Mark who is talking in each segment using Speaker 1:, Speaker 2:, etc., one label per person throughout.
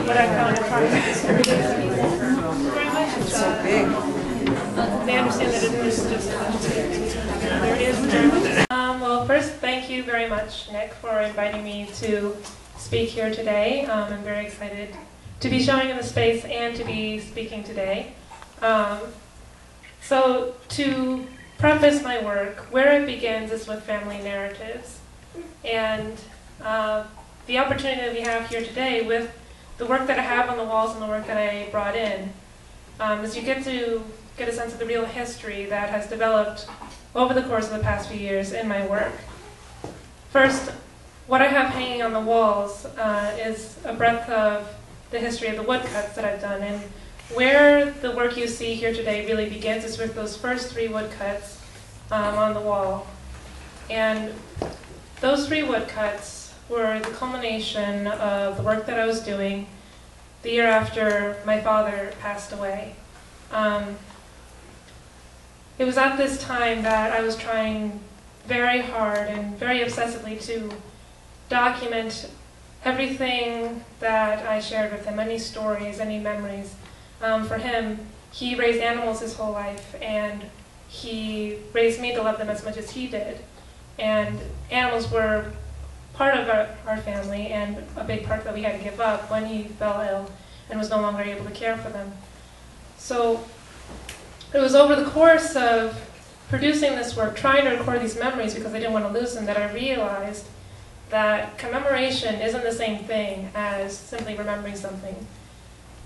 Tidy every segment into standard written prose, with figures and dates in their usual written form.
Speaker 1: what I found it's so big. They understand that it is just there is. Well, first, thank you very much, Nick, for inviting me to speak here today. I'm very excited to be showing in the space and to be speaking today. So to preface my work, where it begins is with family narratives. And the opportunity that we have here today with the work that I have on the walls and the work that I brought in is you get to get a sense of the real history that has developed over the course of the past few years in my work. First, what I have hanging on the walls is a breadth of the history of the woodcuts that I've done. And where the work you see here today really begins is with those first 3 woodcuts on the wall. And those 3 woodcuts were the culmination of the work that I was doing the year after my father passed away. It was at this time that I was trying very hard and very obsessively to document everything that I shared with him, any stories, any memories. For him, he raised animals his whole life, and he raised me to love them as much as he did. And animals were part of our family and a big part that we had to give up when he fell ill and was no longer able to care for them. So it was over the course of producing this work, trying to record these memories because I didn't want to lose them, that I realized that commemoration isn't the same thing as simply remembering something.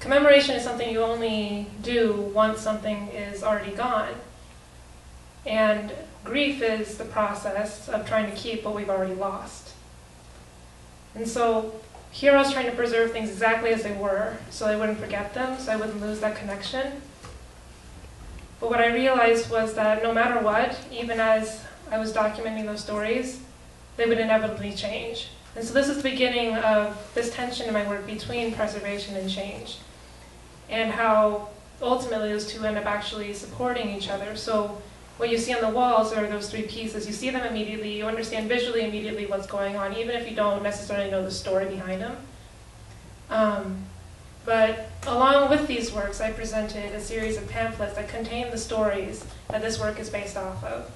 Speaker 1: Commemoration is something you only do once something is already gone. And grief is the process of trying to keep what we've already lost. And so here I was trying to preserve things exactly as they were, so I wouldn't forget them, so I wouldn't lose that connection. But what I realized was that no matter what, even as I was documenting those stories, they would inevitably change. And so this is the beginning of this tension in my work between preservation and change, and how ultimately those two end up actually supporting each other. So what you see on the walls are those 3 pieces. You see them immediately, you understand visually immediately what's going on, even if you don't necessarily know the story behind them. But along with these works, I presented a series of pamphlets that contain the stories that this work is based off of.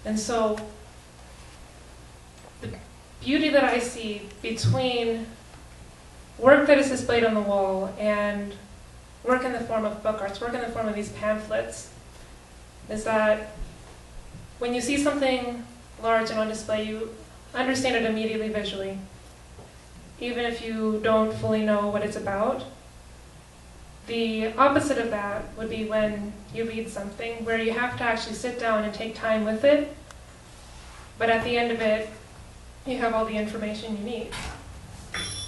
Speaker 1: And so the beauty that I see between work that is displayed on the wall and work in the form of book arts, work in the form of these pamphlets, is that when you see something large and on display, you understand it immediately visually, even if you don't fully know what it's about. The opposite of that would be when you read something where you have to actually sit down and take time with it, but at the end of it, you have all the information you need.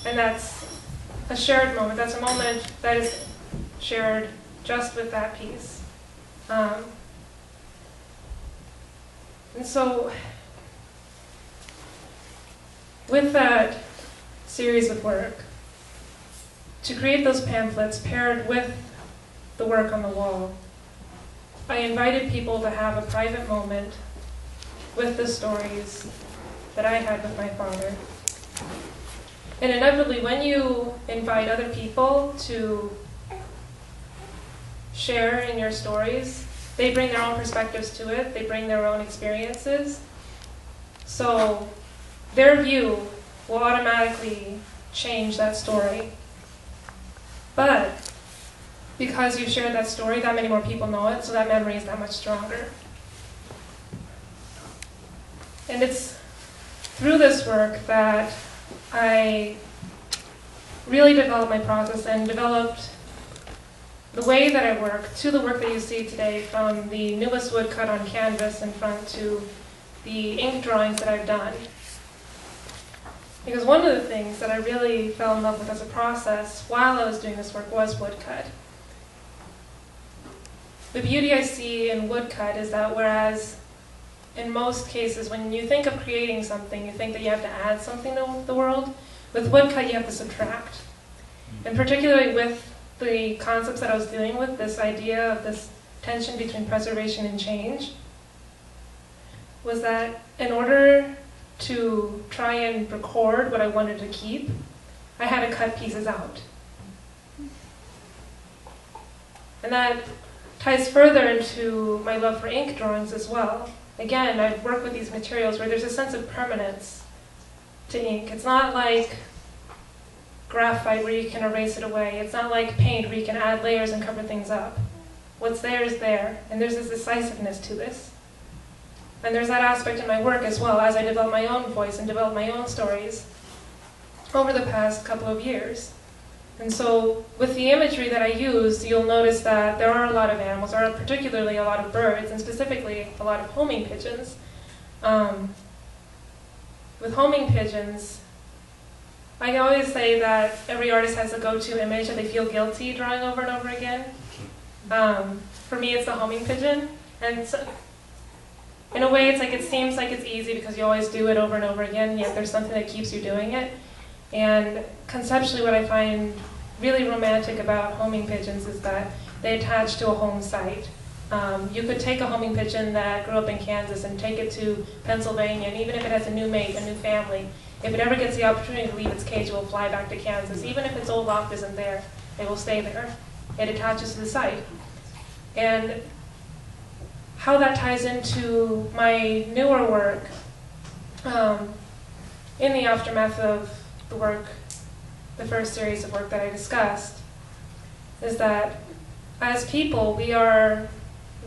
Speaker 1: And that's a shared moment. That's a moment that is shared just with that piece. And so, with that series of work, to create those pamphlets paired with the work on the wall, I invited people to have a private moment with the stories that I had with my father. And inevitably, when you invite other people to share in your stories, they bring their own perspectives to it, they bring their own experiences. So their view will automatically change that story. But because you shared that story, that many more people know it, so that memory is that much stronger. And it's through this work that I really developed my process and developed the way that I work to the work that you see today, from the newest woodcut on canvas in front to the ink drawings that I've done. Because one of the things that I really fell in love with as a process while I was doing this work was woodcut. The beauty I see in woodcut is that whereas in most cases when you think of creating something, you think that you have to add something to the world, with woodcut you have to subtract. And particularly with the concepts that I was dealing with, this idea of this tension between preservation and change, was that in order to try and record what I wanted to keep, I had to cut pieces out. And that ties further into my love for ink drawings as well. Again, I work with these materials where there's a sense of permanence to ink. It's not like graphite where you can erase it away. It's not like paint where you can add layers and cover things up. What's there is there, and there's this decisiveness to this. And there's that aspect in my work as well, as I develop my own voice and develop my own stories over the past couple of years. And so with the imagery that I used, you'll notice that there are a lot of animals, or particularly a lot of birds, and specifically a lot of homing pigeons. With homing pigeons, I always say that every artist has a go-to image that they feel guilty drawing over and over again. For me, it's the homing pigeon. And so, in a way, it's like it seems like it's easy because you always do it over and over again, yet there's something that keeps you doing it. And conceptually, what I find really romantic about homing pigeons is that they attach to a home site. You could take a homing pigeon that grew up in Kansas and take it to Pennsylvania, and even if it has a new mate, a new family, if it ever gets the opportunity to leave its cage, it will fly back to Kansas. Even if its old loft isn't there, it will stay there. It attaches to the site. And how that ties into my newer work, in the aftermath of the work, the first series of work that I discussed, is that as people, we are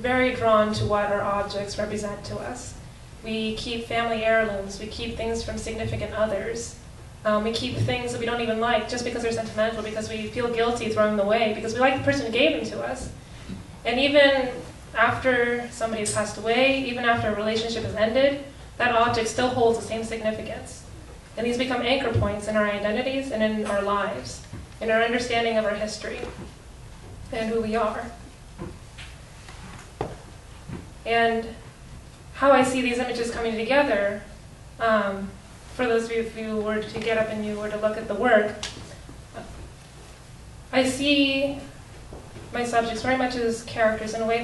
Speaker 1: very drawn to what our objects represent to us. We keep family heirlooms, we keep things from significant others. We keep things that we don't even like just because they're sentimental, because we feel guilty throwing them away, because we like the person who gave them to us. And even after somebody's passed away, even after a relationship has ended, that object still holds the same significance. And these become anchor points in our identities and in our lives, in our understanding of our history and who we are. And how I see these images coming together, for those of you, if you were to get up and you were to look at the work, I see my subjects very much as characters. In a way,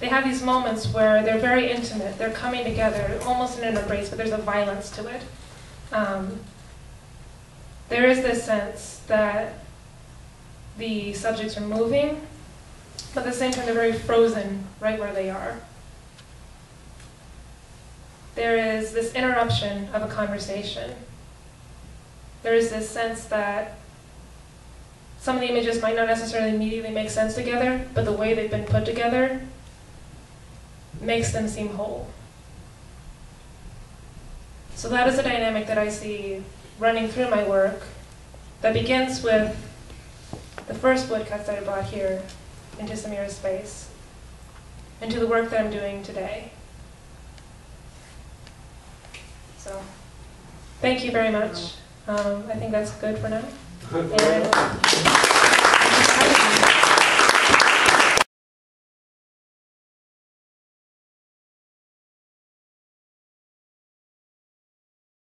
Speaker 1: they have these moments where they're very intimate, they're coming together, almost in an embrace, but there's a violence to it. There is this sense that the subjects are moving, but at the same time they're very frozen right where they are. There is this interruption of a conversation. There is this sense that some of the images might not necessarily immediately make sense together, but the way they've been put together makes them seem whole. So that is a dynamic that I see running through my work that begins with the first woodcuts that I brought here into Samira's space, into the work that I'm doing today. So, thank you very much. I think that's good for now. And